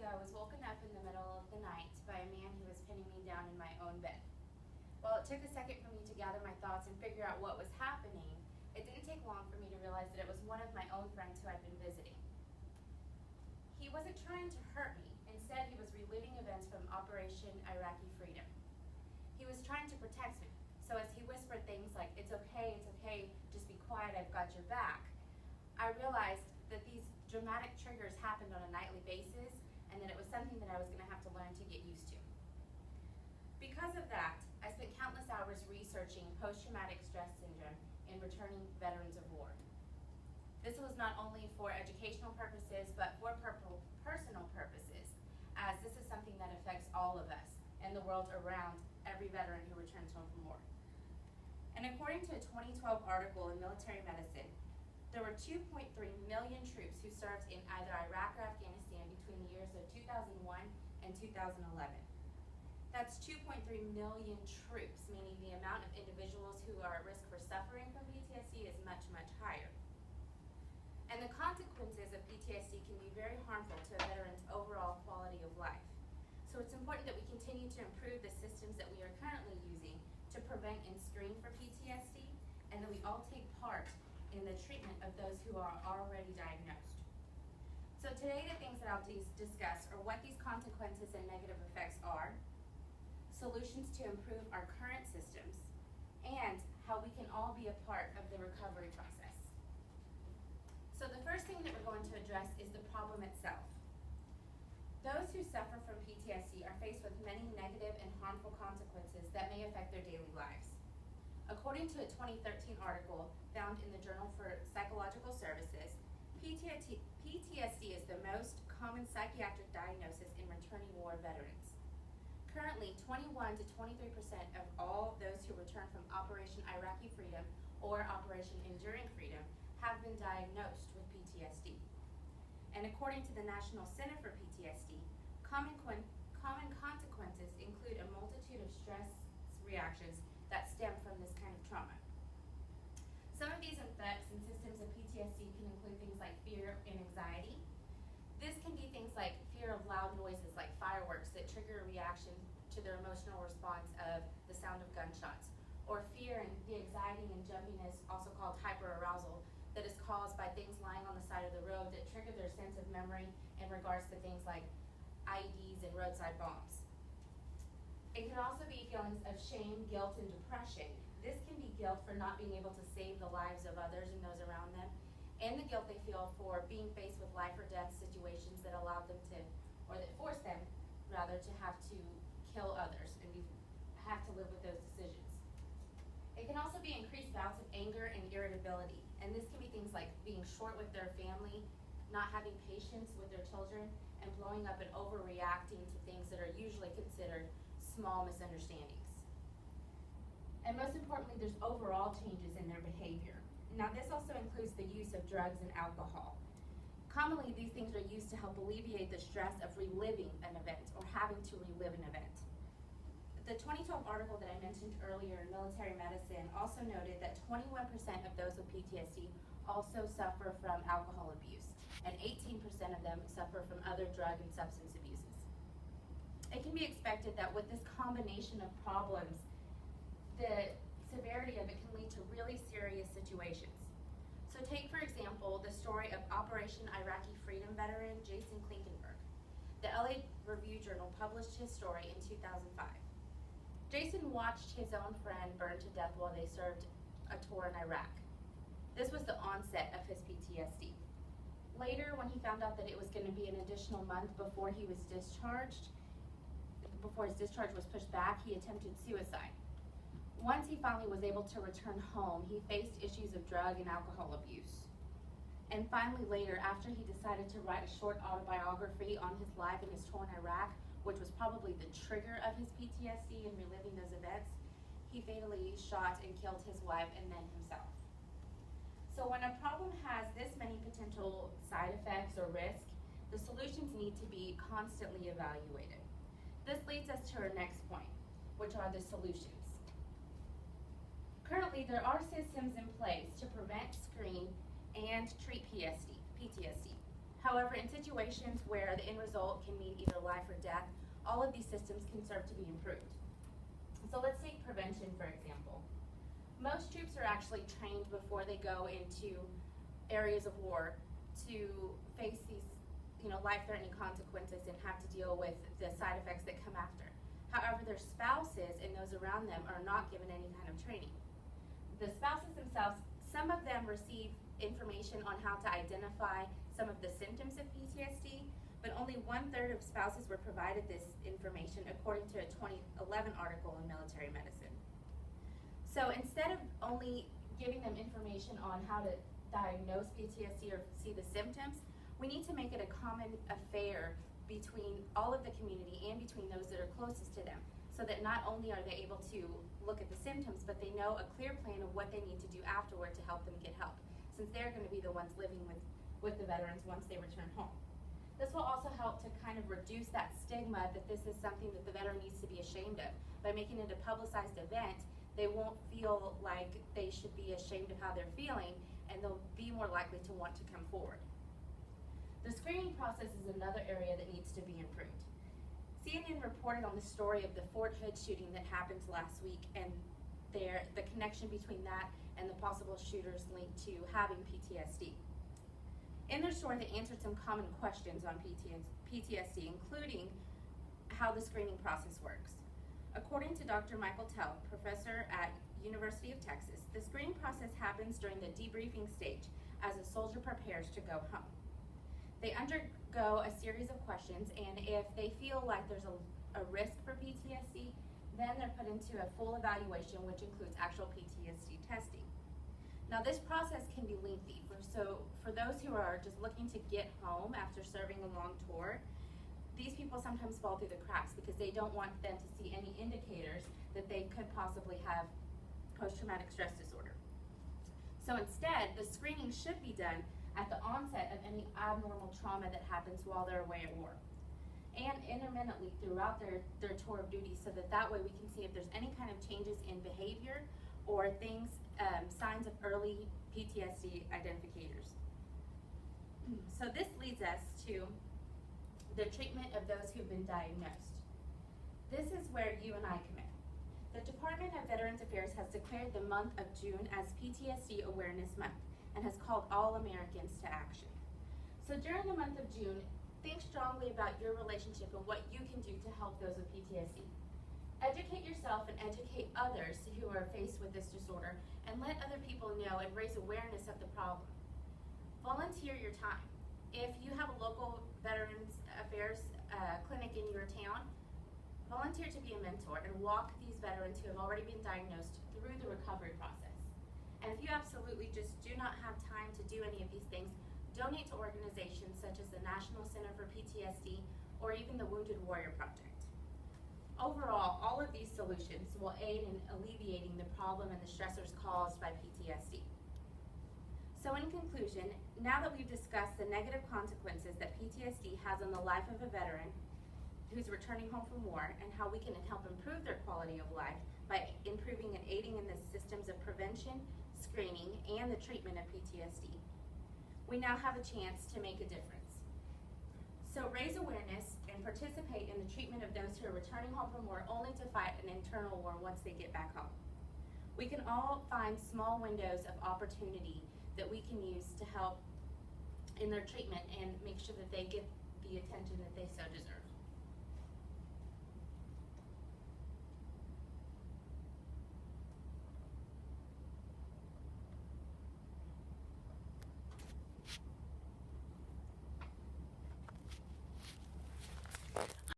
ago, I was woken up in the middle of the night by a man who was pinning me down in my own bed. While it took a second for me to gather my thoughts and figure out what was happening, it didn't take long for me to realize that it was one of my own friends who I'd been visiting. He wasn't trying to hurt me. Instead, he was reliving events from Operation Iraqi Freedom. He was trying to protect me. So as he whispered things like, it's okay, just be quiet, I've got your back, I realized that these dramatic triggers happened on a nightly basis and that it was something that I was going to have to learn to get used to. Because of that, I spent countless hours researching post-traumatic stress syndrome in returning veterans of war. This was not only for educational purposes, but for personal purposes, as this is something that affects all of us and the world around every veteran who returns home from war. And according to a 2012 article in Military Medicine, there were 2.3 million troops who served in either Iraq or Afghanistan between the years of 2001 and 2011. That's 2.3 million troops, meaning the amount of individuals who are at risk for suffering from PTSD is much, much higher. And the consequences of PTSD can be very harmful to a veteran's overall quality of life. So it's important that we continue to improve the systems that we are currently using to prevent and screen for PTSD, and that we all take part in the treatment of those who are already diagnosed. So today the things that I'll discuss are what these consequences and negative effects are, solutions to improve our current systems, and how we can all be a part of the recovery process. So the first thing that we're going to address is the problem itself. Those who suffer from PTSD are faced with many negative and harmful consequences that may affect their daily lives. According to a 2013 article found in the Journal for Psychological Services, PTSD is the most common psychiatric diagnosis in returning war veterans. Currently, 21 to 23% of all those who return from Operation Iraqi Freedom or Operation Enduring Freedom have been diagnosed with PTSD. And according to the National Center for PTSD, common consequences include a multitude of stress reactions that stem from this kind of trauma. Some of these effects and systems of PTSD can include things like fear and anxiety. This can be things like fear of loud noises like fireworks that trigger a reaction to their emotional response of the sound of gunshots, or fear and the anxiety and jumpiness, also called hyperarousal, that is caused by things lying on the side of the road that trigger their sense of memory in regards to things like IEDs and roadside bombs. It can also be feelings of shame, guilt, and depression. This can be guilt for not being able to save the lives of others and those around them, and the guilt they feel for being faced with life or death situations that allowed them to, or that forced them, rather, to have to kill others and have to live with those decisions. It can also be increased bouts of anger and irritability, and this can be things like being short with their family, not having patience with their children, and blowing up and overreacting to things that are usually considered small misunderstandings. And most importantly, there's overall changes in their behavior. Now, this also includes the use of drugs and alcohol. Commonly, these things are used to help alleviate the stress of reliving an event or having to relive an event. The 2012 article that I mentioned earlier in Military Medicine also noted that 21% of those with PTSD also suffer from alcohol abuse, and 18% of them suffer from other drug and substance abuses. It can be expected that with this combination of problems, the severity of it can lead to really serious situations. So take, for example, the story of Operation Iraqi Freedom veteran Jason Klinkenberg. The LA Review Journal published his story in 2005. Jason watched his own friend burn to death while they served a tour in Iraq. This was the onset of his PTSD. Later, when he found out that it was going to be an additional month before he was discharged, before his discharge was pushed back, he attempted suicide. Once he finally was able to return home, he faced issues of drug and alcohol abuse. And finally later, after he decided to write a short autobiography on his life and his tour in Iraq, which was probably the trigger of his PTSD and reliving those events, he fatally shot and killed his wife and then himself. So when a problem has this many potential side effects or risks, the solutions need to be constantly evaluated. This leads us to our next point, which are the solutions. Currently, there are systems in place to prevent, screen, and treat PTSD. However, in situations where the end result can mean either life or death, all of these systems can serve to be improved. So let's take prevention, for example. Most troops are actually trained before they go into areas of war to face these, life-threatening consequences and have to deal with the side effects that come after. However, their spouses and those around them are not given any kind of training. The spouses themselves, some of them receive information on how to identify some of the symptoms of PTSD, but only 1/3 of spouses were provided this information according to a 2011 article in Military Medicine. So instead of only giving them information on how to diagnose PTSD or see the symptoms, we need to make it a common affair between all of the community and between those that are closest to them, so that not only are they able to look at the symptoms, but they know a clear plan of what they need to do afterward to help them get help, since they're going to be the ones living with the veterans once they return home. This will also help to kind of reduce that stigma that this is something that the veteran needs to be ashamed of. By making it a publicized event, they won't feel like they should be ashamed of how they're feeling, and they'll be more likely to want to come forward. The screening process is another area that needs to be improved. CNN reported on the story of the Fort Hood shooting that happened last week, and the connection between that and the possible shooters linked to having PTSD. In their story, they answered some common questions on PTSD, including how the screening process works. According to Dr. Michael Tell, professor at University of Texas, the screening process happens during the debriefing stage as a soldier prepares to go home. They undergo a series of questions, and if they feel like there's a risk for PTSD, then they're put into a full evaluation, which includes actual PTSD testing. Now, this process can be lengthy, so for those who are just looking to get home after serving a long tour, these people sometimes fall through the cracks because they don't want them to see any indicators that they could possibly have post-traumatic stress disorder. So instead, the screening should be done at the onset of any abnormal trauma that happens while they're away at war, and intermittently throughout their tour of duty, so that way we can see if there's any kind of changes in behavior or things, signs of early PTSD identifiers. So this leads us to the treatment of those who've been diagnosed. This is where you and I come in. The Department of Veterans Affairs has declared the month of June as PTSD Awareness Month and has called all Americans to action. So during the month of June, think strongly about your relationship and what you can do to help those with PTSD. Educate yourself and educate others who are faced with this disorder, and let other people know and raise awareness of the problem. Volunteer your time. If you have a local Veterans Affairs clinic in your town, volunteer to be a mentor and walk these veterans who have already been diagnosed through the recovery process. And if you absolutely just do not have time to do any of these things, donate to organizations such as the National Center for PTSD or even the Wounded Warrior Project. Overall, all of these solutions will aid in alleviating the problem and the stressors caused by PTSD. So in conclusion, now that we've discussed the negative consequences that PTSD has on the life of a veteran who's returning home from war and how we can help improve their quality of life by improving and aiding in the systems of prevention, screening, and the treatment of PTSD, we now have a chance to make a difference. So raise awareness and participate in the treatment of those who are returning home from war only to fight an internal war once they get back home. We can all find small windows of opportunity that we can use to help in their treatment and make sure that they get the attention that they so deserve.